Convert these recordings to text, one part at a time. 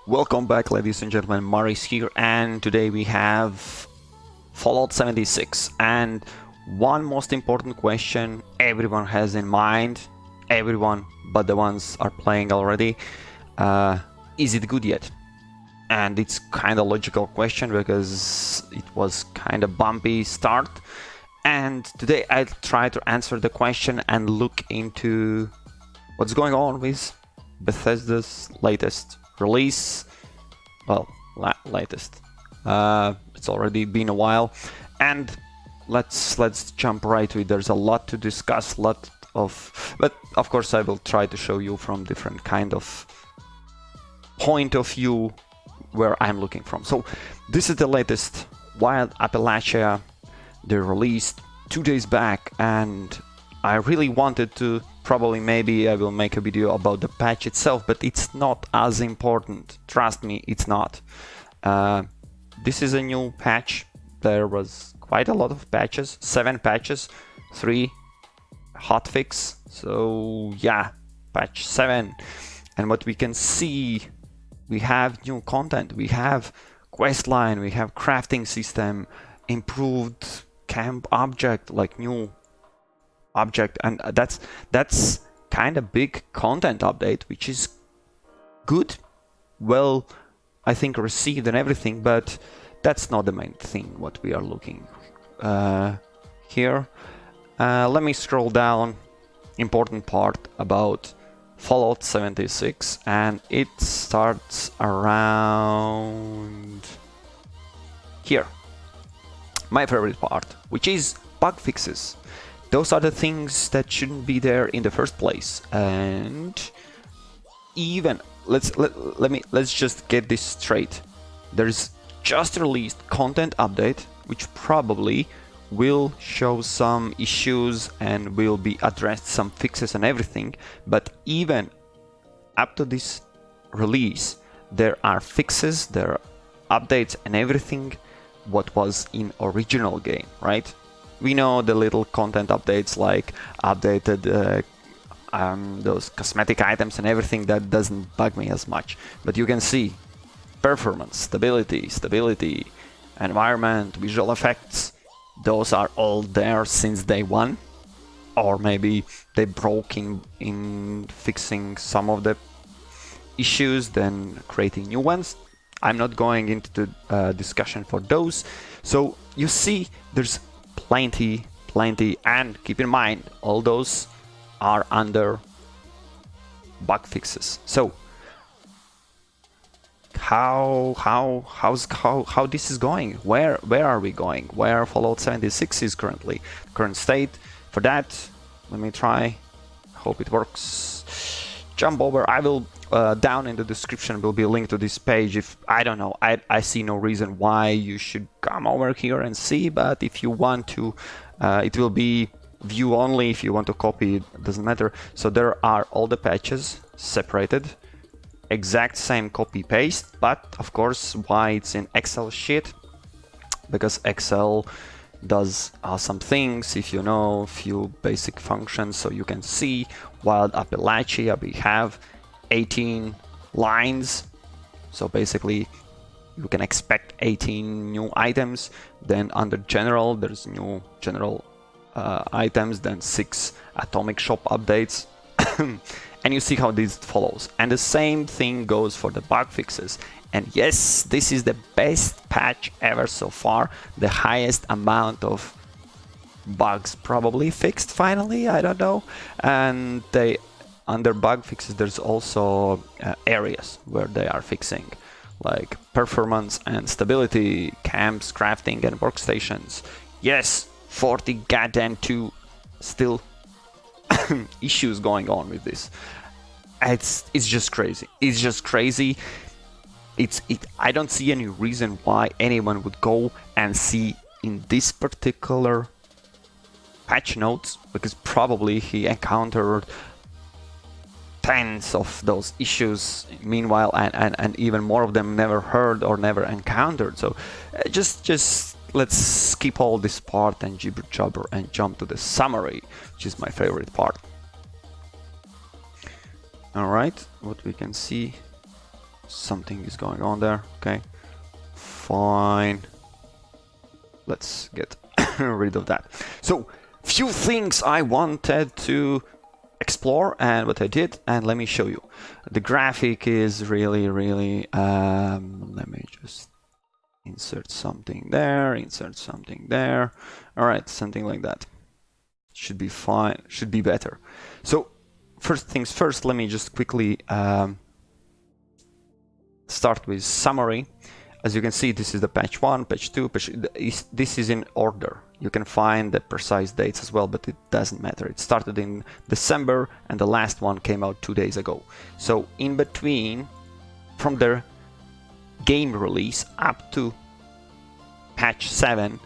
Welcome back, ladies and gentlemen. Maris here, and today we have Fallout 76. And one most important question everyone has in mind, everyone but the ones are playing already, is it good yet? And it's kind of logical question because it was kind of bumpy start. And today I'll try to answer the question and look into what's going on with Bethesda's latest release. Well, latest. It's already been a while, and let's jump right to it. There's a lot to discuss, but of course I will try to show you from different kind of point of view where I'm looking from. So this is the latest Wild Appalachia. They released 2 days back, and I really wanted to. Probably maybe I will make a video about the patch itself, but it's not as important. Trust me, it's not. This is a new patch. There was quite a lot of patches, 7 patches, 3 hotfix. So yeah, patch 7. And what we can see, we have new content, we have quest line, we have crafting system, improved camp object, like new object, and that's kind of big content update, which is good, well, I think received and everything, but that's not the main thing what we are looking here. Let me scroll down. Important part about Fallout 76, and it starts around here, my favorite part, which is bug fixes. Those are the things that shouldn't be there in the first place, and even let's just get this straight. There's just released content update, which probably will show some issues and will be addressed, some fixes and everything. But even up to this release, there are fixes, there are updates and everything what was in original game, right? We know the little content updates, like updated those cosmetic items and everything. That doesn't bug me as much. But you can see performance, stability, environment, visual effects. Those are all there since day one. Or maybe they broke in fixing some of the issues, then creating new ones. I'm not going into the discussion for those. So you see there's plenty, and keep in mind all those are under bug fixes. So how this is going? Where are we going? Where Fallout 76 is currently? Current state. For that, let me try. Hope it works. Jump over. I will down in the description will be a link to this page. If I don't know, I see no reason why you should come over here and see, but if you want to, it will be view only. If you want to copy, it doesn't matter. So there are all the patches separated, exact same copy paste, but of course why it's in Excel sheet, because Excel does some things, if you know a few basic functions. So you can see Wild Appalachia, we have 18 lines, so basically you can expect 18 new items. Then under general, there's new general items, then 6 atomic shop updates. And you see how this follows, and the same thing goes for the bug fixes. And yes, this is the best patch ever so far, the highest amount of bugs probably fixed finally, I don't know. And they under bug fixes, there's also areas where they are fixing, like performance and stability, camps, crafting and workstations. Yes, 40 goddamn 2 still issues going on with this. It's just crazy. It's just crazy. I don't see any reason why anyone would go and see in this particular patch notes, because probably he encountered tens of those issues meanwhile, and even more of them never heard or never encountered. So just let's skip all this part and jibber jabber and jump to the summary, which is my favorite part. All right, what we can see Something is going on there. Okay, fine. Let's get rid of that. So, few things I wanted to explore and what I did, and let me show you. The graphic is really, let me just insert something there, insert something there. All right, something like that. Should be fine, should be better. So, first things first, let me just quickly start with summary. As you can see, this is the patch 1, patch 2, this is in order. You can find the precise dates as well, but it doesn't matter. It started in December and the last one came out 2 days ago. So in between, from the game release up to patch 7,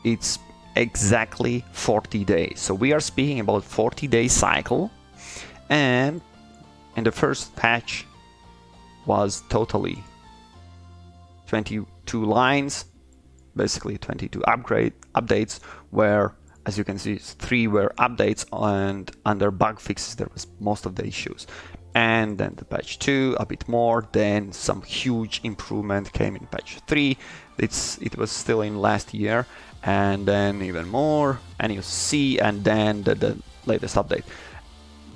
it's exactly 40 days. So we are speaking about 40-day cycle, and in the first patch was totally 22 lines, basically 22 updates, where, as you can see, 3 were updates, and under bug fixes there was most of the issues. And then the patch 2 a bit more, then some huge improvement came in patch 3. It was still in last year, and then even more, and you see, and then the latest update.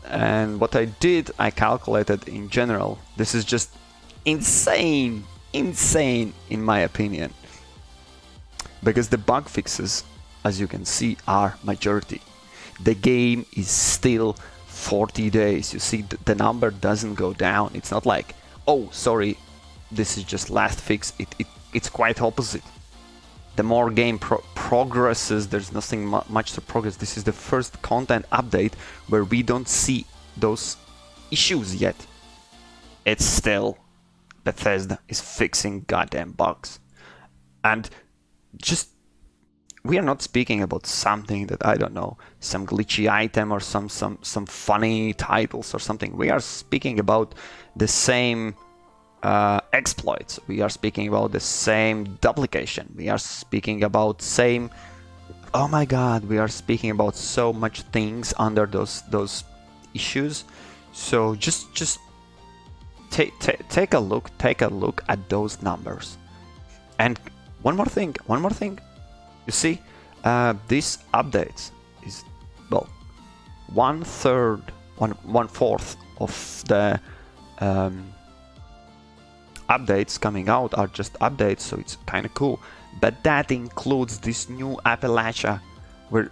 And what I did, I calculated in general. This is just insane in my opinion, because the bug fixes, as you can see, are majority. The game is still 40 days. You see, the number doesn't go down. It's not like, oh, sorry, this is just last fix. It's quite opposite. The more game progresses, there's nothing much to progress. This is the first content update where we don't see those issues yet. It's still Bethesda is fixing goddamn bugs. And just, we are not speaking about something that, I don't know, some glitchy item or some funny titles or something. We are speaking about the same exploits. We are speaking about the same duplication. We are speaking about same, oh my god, we are speaking about so much things under those issues. So just take a look at those numbers. And one more thing, you see, this updates is, well, one fourth of the updates coming out are just updates, so it's kind of cool. But that includes this new Appalachia, where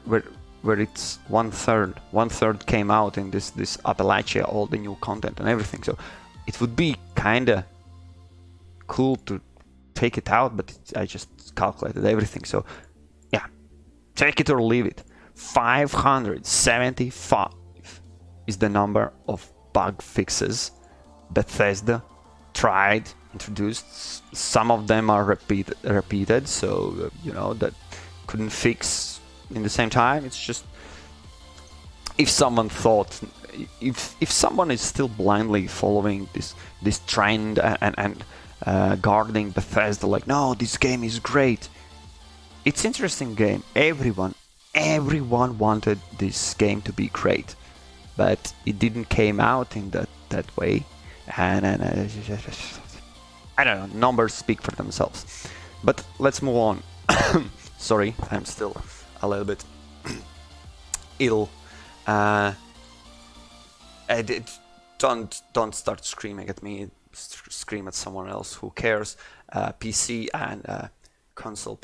it's one third came out in this Appalachia, all the new content and everything. So it would be kind of cool to take it out, but I just calculated everything. So yeah, take it or leave it. 575 is the number of bug fixes Bethesda tried, introduced. Some of them are repeated, so you know, that couldn't fix in the same time. It's just, if someone thought, if someone is still blindly following this trend and guarding Bethesda like, no, this game is great. It's interesting game. Everyone wanted this game to be great, but it didn't came out in that way. And I don't know, numbers speak for themselves. But let's move on. Sorry, I'm still a little bit ill. Don't start screaming at me. Scream at someone else. Who cares? PC and console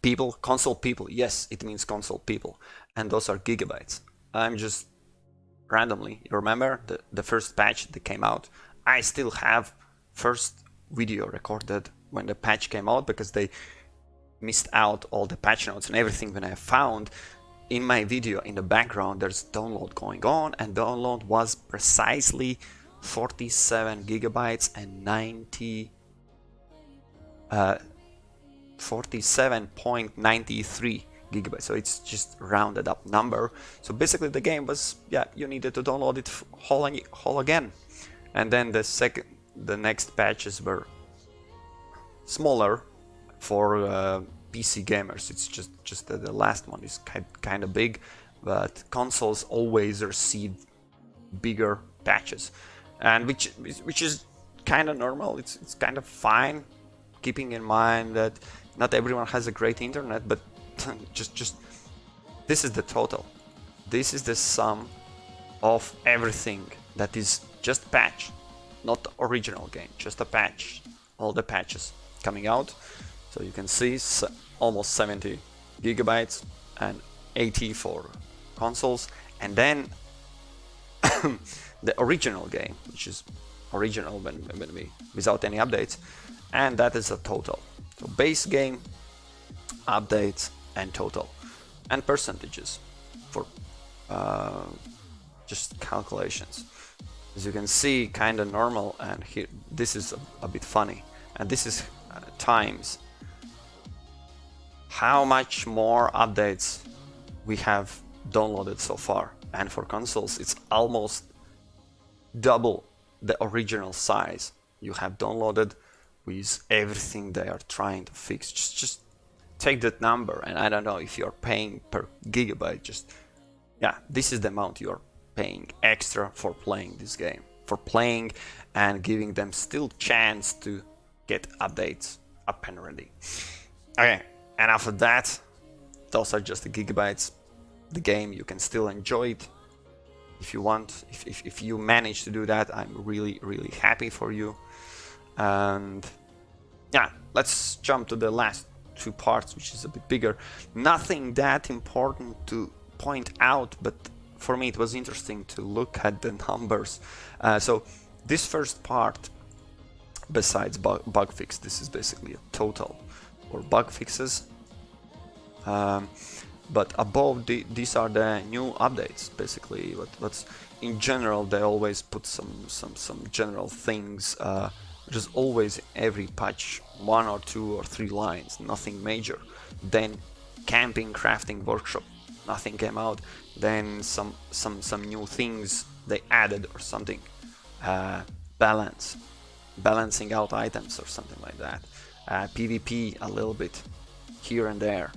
people. Console people. Yes, it means console people, and those are gigabytes. I'm just randomly. You remember the first patch that came out? I still have first video recorded when the patch came out, because they missed out all the patch notes and everything. When I found in my video in the background there's download going on, and download was precisely 47 gigabytes and 47.93 gigabytes. So it's just rounded up number. So basically the game was, yeah, you needed to download it whole again. And then the next patches were smaller for PC gamers. It's just that the last one is kind of big, but consoles always receive bigger patches. and which is kind of normal. It's kind of fine, keeping in mind that not everyone has a great internet, but just this is the total. This is the sum of everything that is just patch, not the original game, just a patch. All the patches coming out. So you can see almost 70 gigabytes and 80 for consoles, and then the original game, which is original when we without any updates, and that is a total. So base game, updates, and total, and percentages for just calculations. As you can see, kind of normal, and here this is a bit funny, and this is times how much more updates we have downloaded so far. And for consoles, it's almost double the original size you have downloaded with everything they are trying to fix. Just take that number, and I don't know if you're paying per gigabyte, just yeah, this is the amount you're paying extra for playing this game, for playing and giving them still chance to get updates up and ready. Okay, and after that, those are just the gigabytes. The game, you can still enjoy it if you want. If you manage to do that, I'm really happy for you. And yeah, let's jump to the last two parts, which is a bit bigger. Nothing that important to point out, but for me it was interesting to look at the numbers. So this first part, besides bug fix, this is basically a total for bug fixes. But above these are the new updates. Basically, what's in general, they always put some general things. There's always every patch 1 or 2 or 3 lines, nothing major. Then camping, crafting, workshop, nothing came out. Then some new things they added or something. Balancing out items or something like that. PvP a little bit here and there.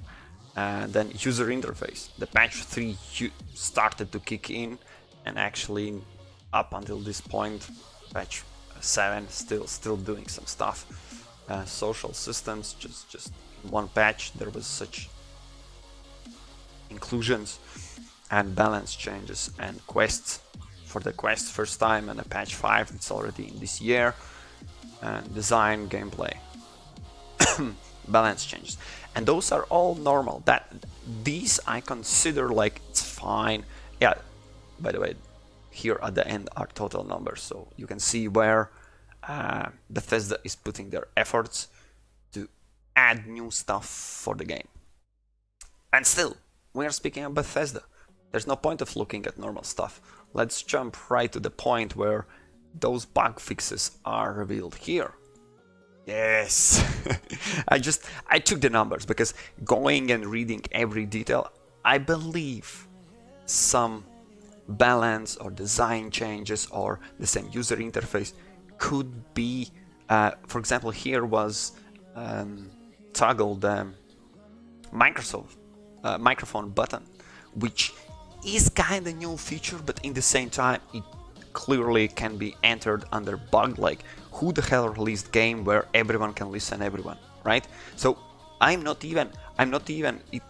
And then user interface. The patch 3 started to kick in, and actually up until this point, patch 7 still doing some stuff. Social systems, just one patch there was such inclusions and balance changes, and quests for the quest first time, and a patch 5 it's already in this year, and design, gameplay. Balance changes, and those are all normal. These I consider like it's fine. Yeah, by the way, here at the end are total numbers, so you can see where Bethesda is putting their efforts to add new stuff for the game. And still, we are speaking of Bethesda. There's no point of looking at normal stuff. Let's jump right to the point where those bug fixes are revealed here. Yes, I took the numbers because going and reading every detail, I believe some balance or design changes or the same user interface could be, for example, here was toggle the Microsoft microphone button, which is kind of new feature, but in the same time it clearly can be entered under bug, like who the hell released game where everyone can listen everyone, right? So I'm not even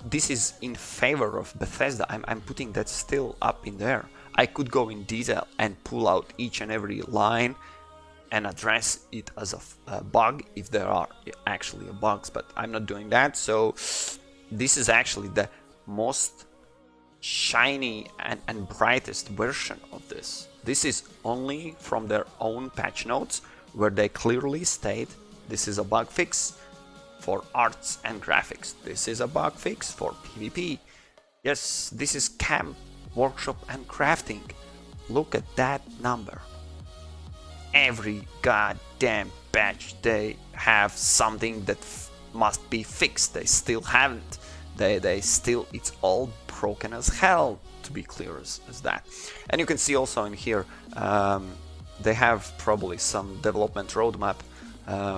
this is in favor of Bethesda. I'm putting that still up in there. I could go in detail and pull out each and every line and address it as a bug if there are actually bugs, but I'm not doing that. So this is actually the most shiny and brightest version of this. This is only from their own patch notes, where they clearly state this is a bug fix for arts and graphics. This is a bug fix for PvP. Yes, this is camp, workshop, and crafting. Look at that number. Every goddamn patch they have something that must be fixed. They still haven't. They still, it's all broken as hell, to be clear as that. And you can see also in here they have probably some development roadmap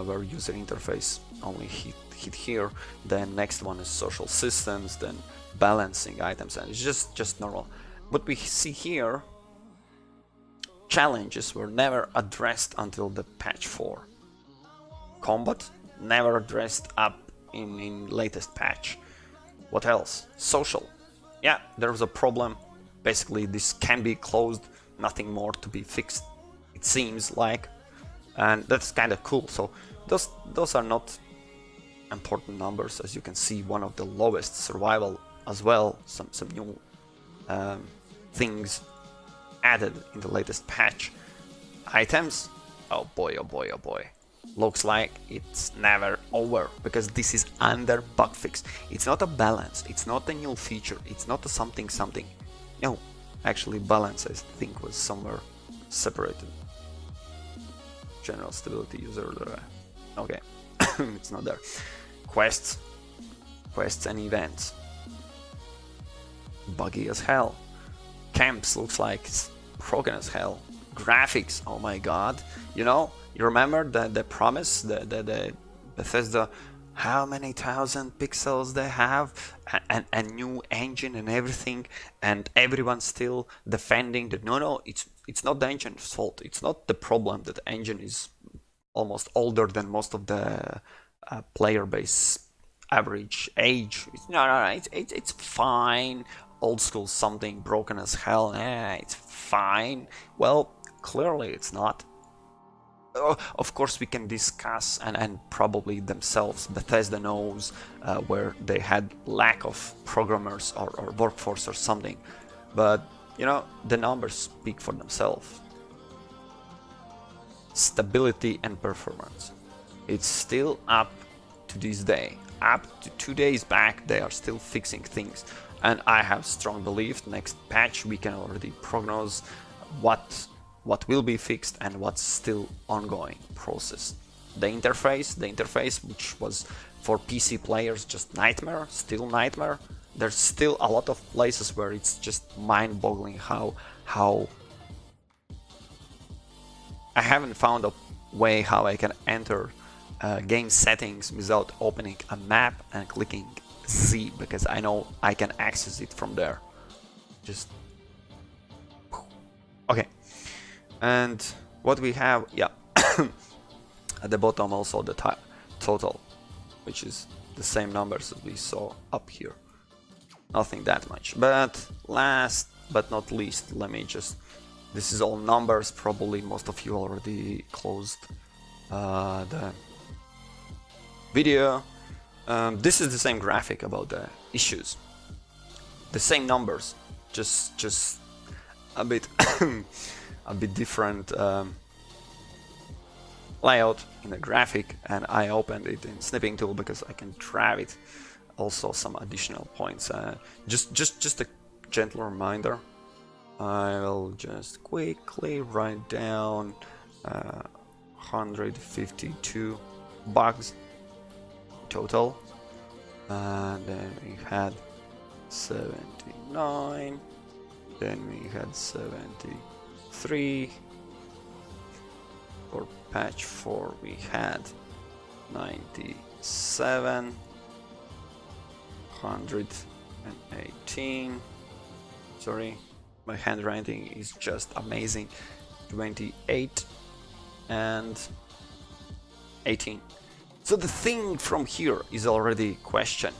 where user interface only hit here. Then next one is social systems, then balancing items, and it's just normal. What we see here, challenges were never addressed until the patch 4. Combat never addressed up in latest patch. What else? Social. Yeah, there was a problem. Basically, this can be closed, nothing more to be fixed, it seems like, and that's kind of cool. So those are not important numbers. As you can see, one of the lowest. Survival as well, some new things added in the latest patch. Items, oh boy, oh boy, oh boy. Looks like it's never over, because this is under bug fix. It's not a balance, it's not a new feature, it's not a something. No, actually balance I think was somewhere separated. General stability user, okay, it's not there. Quests and events, buggy as hell. Camps looks like it's broken as hell. Graphics, oh my god, you know, you remember the promise, the Bethesda, how many thousand pixels they have, and a new engine and everything, and everyone's still defending that no, it's not the engine's fault, it's not the problem that the engine is almost older than most of the player base average age. No, it's fine. Old school something, broken as hell, it's fine. Well, clearly it's not. Of course we can discuss, and probably themselves, Bethesda knows where they had lack of programmers or workforce or something, but you know, the numbers speak for themselves. Stability and performance, it's still up to this day. Up to 2 days back they are still fixing things, and I have strong belief next patch we can already prognose what will be fixed and what's still ongoing process. The interface, which was for PC players just nightmare, still nightmare. There's still a lot of places where it's just mind-boggling how I haven't found a way how I can enter game settings without opening a map and clicking Z, because I know I can access it from there. Just okay. And what we have, yeah, at the bottom also the total, which is the same numbers as we saw up here. Nothing that much. But last but not least, let me just, this is all numbers, probably most of you already closed the video. This is the same graphic about the issues, the same numbers, just a bit a bit different layout in the graphic, and I opened it in snipping tool because I can drag it. Also some additional points. Just a gentle reminder. I will just quickly write down 152 bugs total, and then we had 79, then we had 73. For patch 4 we had 97, 118, sorry, my handwriting is just amazing, 28 and 18. So the thing from here is already question.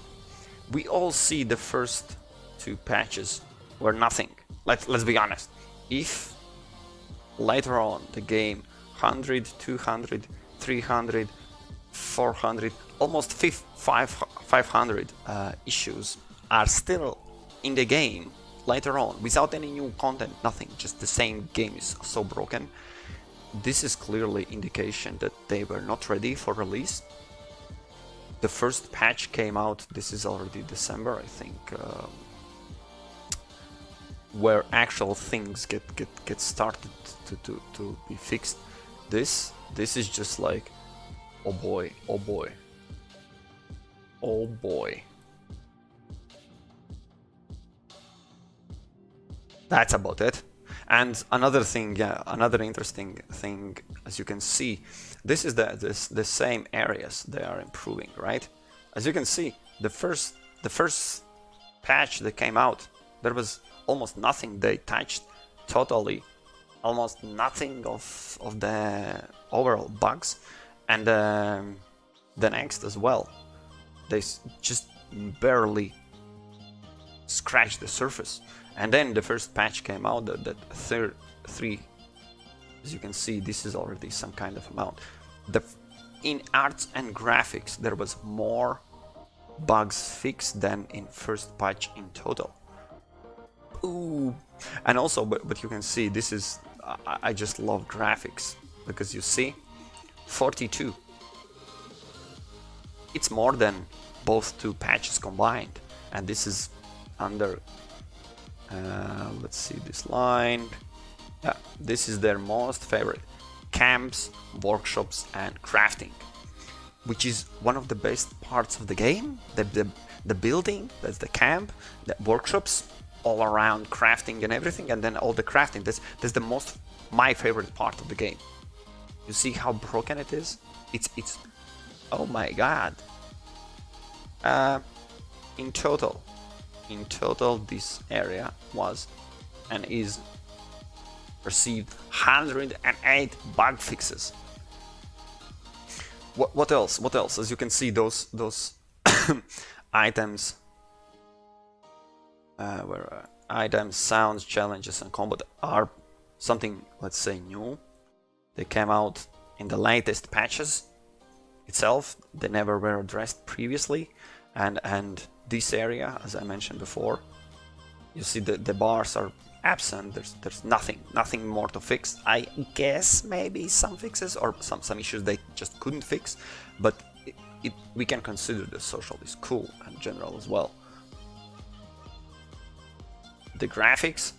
We all see the first 2 patches were nothing. Let's be honest. If later on the game 100, 200, 300, 400, almost 500 issues are still in the game later on without any new content, nothing, just the same game is so broken, this is clearly indication that they were not ready for release. The first patch came out, this is already December, I think, where actual things get started to be fixed. This is just like, oh boy, oh boy, oh boy. That's about it. And another thing, yeah, another interesting thing, as you can see, this is the same areas they are improving, right? As you can see, the first patch that came out, there was almost nothing they touched totally. almost nothing of the overall bugs, and the next as well. They just barely scratched the surface. And then the first patch came out, that third three, as you can see, this is already some kind of amount. In arts and graphics, there was more bugs fixed than in first patch in total. Ooh. And also, but you can see, this is, I just love graphics, because you see, 42. It's more than both two patches combined, and this is under, let's see this line. Yeah, this is their most favorite: camps, workshops, and crafting, which is one of the best parts of the game. The building, that's the camp, the workshops, all around crafting and everything, and then all the crafting. That's the most, my favorite part of the game. You see how broken it is? It's oh my god. In total, this area was and is received 108 bug fixes. What else? What else? As you can see, those items, items, sounds, challenges, and combat are something, let's say, new. They came out in the latest patches itself. They never were addressed previously, and this area, as I mentioned before, you see the bars are absent. There's nothing more to fix. I guess maybe some fixes or some issues they just couldn't fix, but we can consider the social is cool and general as well. The graphics,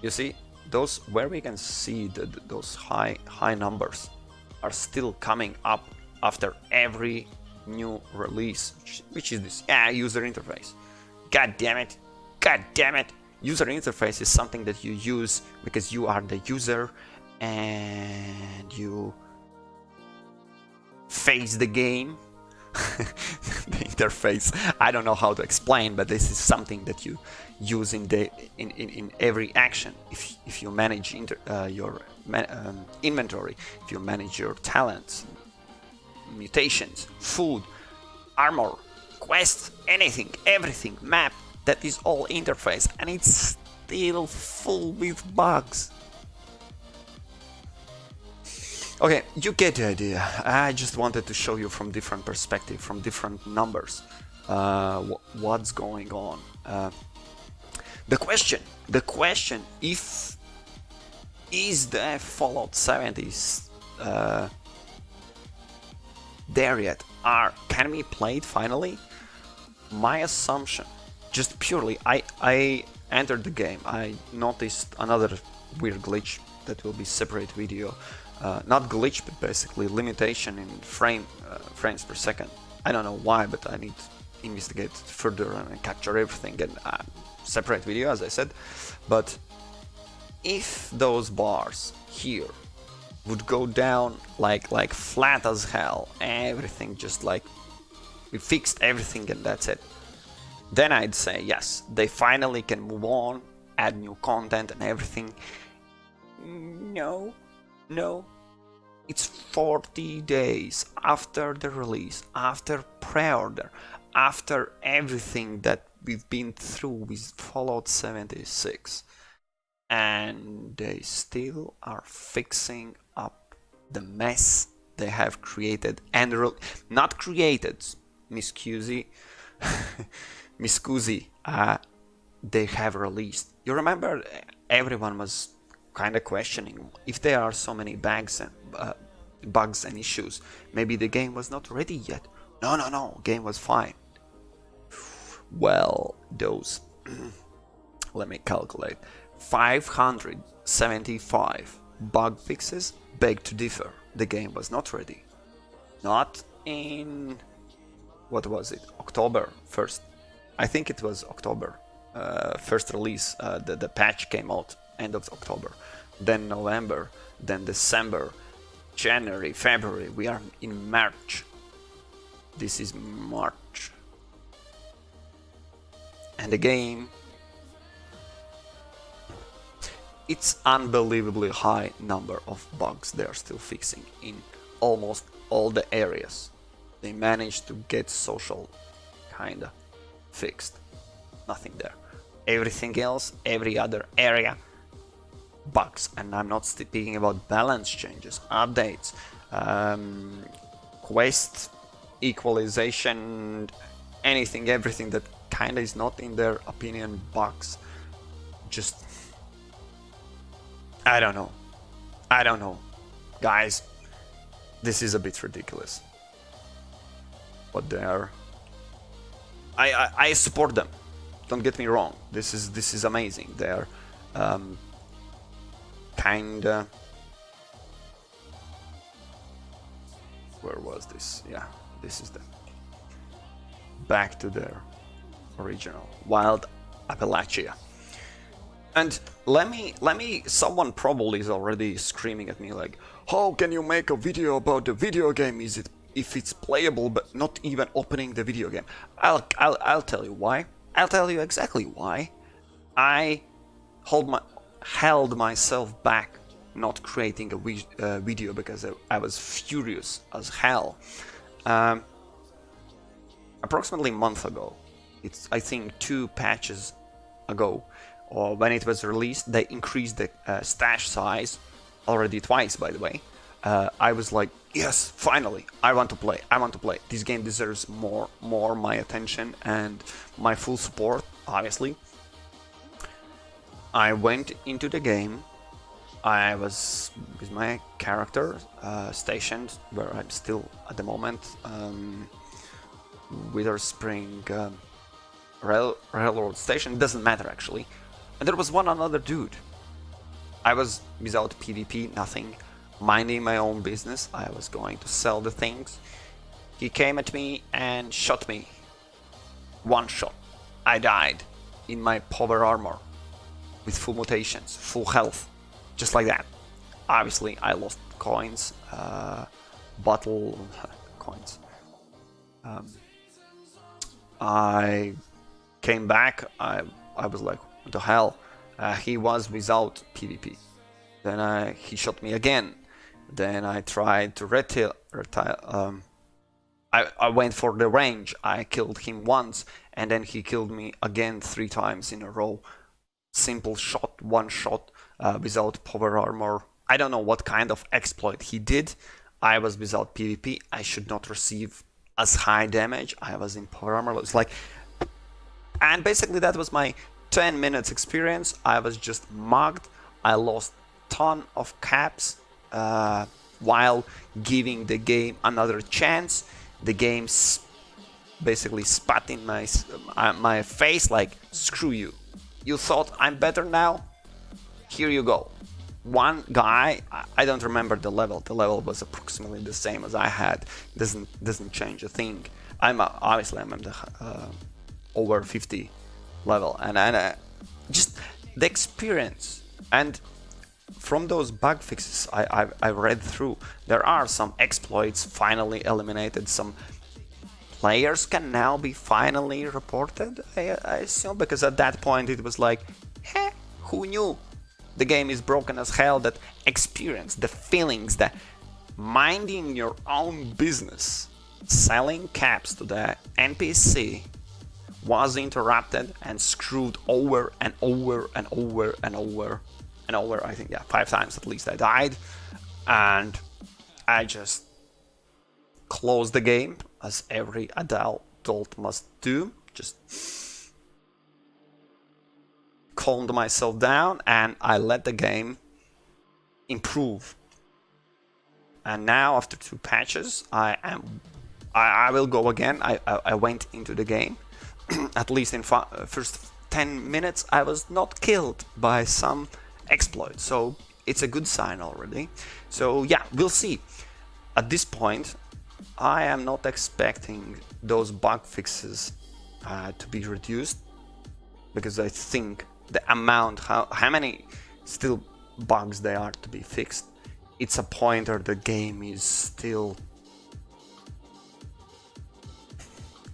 you see, those where we can see those high numbers are still coming up after every new release, which is this user interface. God damn it, god damn it. User interface is something that you use because you are the user and you face the game. The interface, I don't know how to explain, but this is something that you use in every action. If you manage your inventory, if you manage your talents, mutations, food, armor, quests, anything, everything, map, that is all interface, and it's still full with bugs. Okay, you get the idea. I just wanted to show you from different perspective, from different numbers, what's going on. The question, is the Fallout 70s there yet? Can we play it finally? My assumption, just purely, I entered the game, I noticed another weird glitch that will be separate video. Not glitch, but basically limitation in frames per second. I don't know why, but I need to investigate further and capture everything and separate video, as I said. But if those bars here would go down like flat as hell, everything just like we fixed everything and that's it, then I'd say yes, they finally can move on, add new content and everything. No, it's 40 days after the release, after pre-order, after everything that we've been through with Fallout 76, and they still are fixing up the mess they have created and not created, miscusi, they have released. You remember everyone was kind of questioning if there are so many bugs and issues, maybe the game was not ready yet. No, game was fine. Well, those let me calculate, 575 bug fixes beg to differ. The game was not ready, not in, what was it, October 1st, I think it was October, first release. The patch came out end of October, then November, then December, January, February. We are in March. This is March, and the game, it's unbelievably high number of bugs they are still fixing in almost all the areas. They managed to get social kinda fixed. Nothing there. Everything else, every other area, bugs. And I'm not speaking about balance changes, updates, quest equalization, anything, everything that kinda is not in their opinion bugs. Just I don't know, guys. This is a bit ridiculous. But they are. I support them. Don't get me wrong. This is amazing. They are kinda. Where was this? Yeah, this is the back to their original wild Appalachia. And let me someone probably is already screaming at me like, how can you make a video about the video game is it if it's playable but not even opening the video game? I'll tell you why. I'll tell you exactly why. I held myself back not creating a video because I was furious as hell. Approximately a month ago, it's I think 2 patches ago, or when it was released, they increased the stash size already twice, by the way. I was like, yes, finally, I want to play. This game deserves more my attention and my full support, obviously. I went into the game. I was with my character stationed where I'm still at the moment. Wither Spring Railroad Station, doesn't matter actually. And there was one another dude. I was without PvP, nothing, minding my own business. I was going to sell the things. He came at me and shot me. One shot. I died in my power armor with full mutations, full health, just like that. Obviously, I lost coins, bottle coins. I came back. I was like, what the hell? He was without PvP. Then he shot me again. Then I tried to I went for the range. I killed him once, and then he killed me again 3 times in a row. Simple shot, one shot, without power armor. I don't know what kind of exploit he did. I was without PvP. I should not receive as high damage. I was in power armor. It's like, and basically that was my 10 minutes experience. I was just mugged. I lost ton of caps while giving the game another chance. The game basically spat in my face like, screw you. You thought I'm better now? Here you go. One guy, I don't remember the level. The level was approximately the same as I had. Doesn't change a thing. Obviously I'm at the over 50 level, and just the experience. And from those bug fixes I read through, there are some exploits finally eliminated. Some players can now be finally reported, I assume, because at that point it was like, heh, who knew? The game is broken as hell. That experience, the feelings, the minding your own business, selling caps to the NPC was interrupted and screwed over and over and over and over and over. I think, yeah, 5 times at least I died, and I just closed the game as every adult must do. Just calmed myself down and I let the game improve. And now after 2 patches, I will go again. I went into the game. At least in first 10 minutes, I was not killed by some exploit. So it's a good sign already. So yeah, we'll see. At this point, I am not expecting those bug fixes to be reduced, because I think the amount, how many still bugs they are to be fixed, it's a pointer the game is still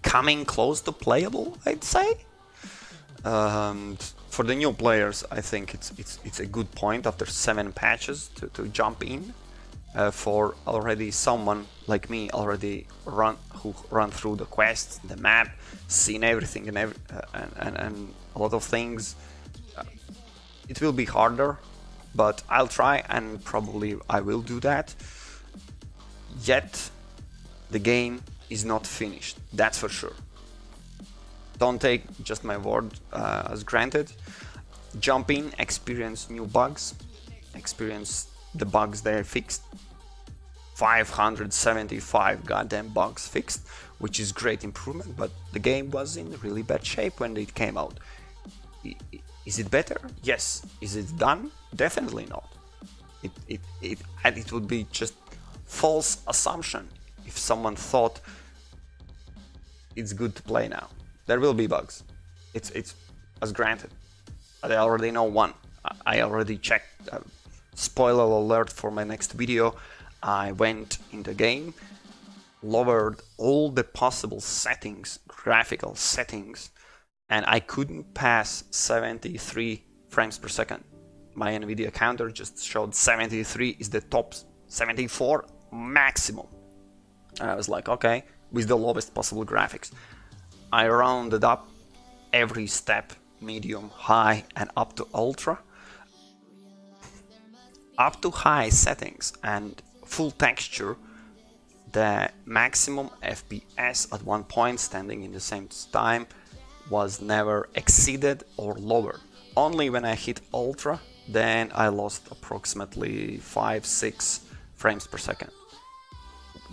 coming close to playable, I'd say. for the new players, I think it's a good point after 7 patches to jump in. For already someone like me who run through the quests, the map, seen everything and a lot of things, it will be harder, but I'll try, and probably I will do that. Yet the game is not finished, that's for sure. Don't take just my word as granted. Jump in, experience new bugs, experience the bugs they fixed. 575 goddamn bugs fixed, which is great improvement, but the game was in really bad shape when it came out. Is it better? Yes. Is it done? Definitely not. It would be just false assumption if someone thought it's good to play now. There will be bugs. It's as granted. I already know one. I already checked. Spoiler alert for my next video. I went in the game, lowered all the possible settings, graphical settings, and I couldn't pass 73 frames per second. My Nvidia counter just showed 73 is the top, 74 maximum. And I was like, okay, with the lowest possible graphics. I rounded up every step, medium, high, and up to ultra. Up to high settings and full texture, the maximum FPS at one point, standing in the same time, was never exceeded or lowered. Only when I hit ultra, then I lost approximately 5-6 frames per second,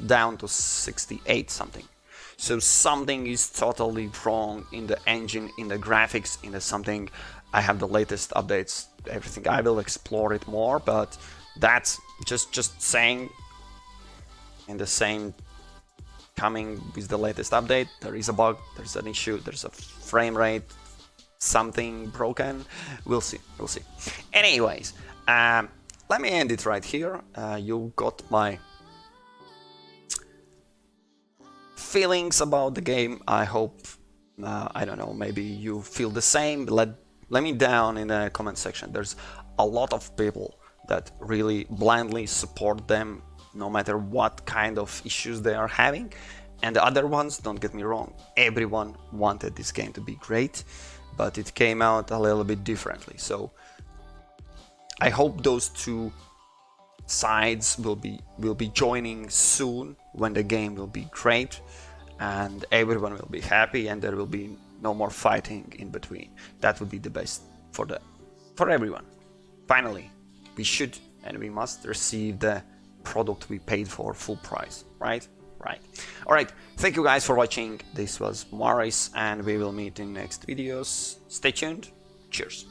down to 68 something. So something is totally wrong in the engine, in the graphics, in the something. I have the latest updates, everything. I will explore it more, but that's just saying, in the same coming with the latest update, there is a bug, there's an issue, there's a frame rate, something broken. We'll see. Anyways, let me end it right here. You got my feelings about the game. I hope, I don't know, maybe you feel the same. Let me down in the comment section. There's a lot of people that really blindly support them, no matter what kind of issues they are having. And the other ones, don't get me wrong, everyone wanted this game to be great, but it came out a little bit differently. So I hope those two sides will be joining soon, when the game will be great and everyone will be happy and there will be no more fighting in between. That would be the best for everyone. Finally, we should and we must receive the product we paid for full price, right? Alright, thank you guys for watching. This was Morris, and we will meet in next videos. Stay tuned. Cheers.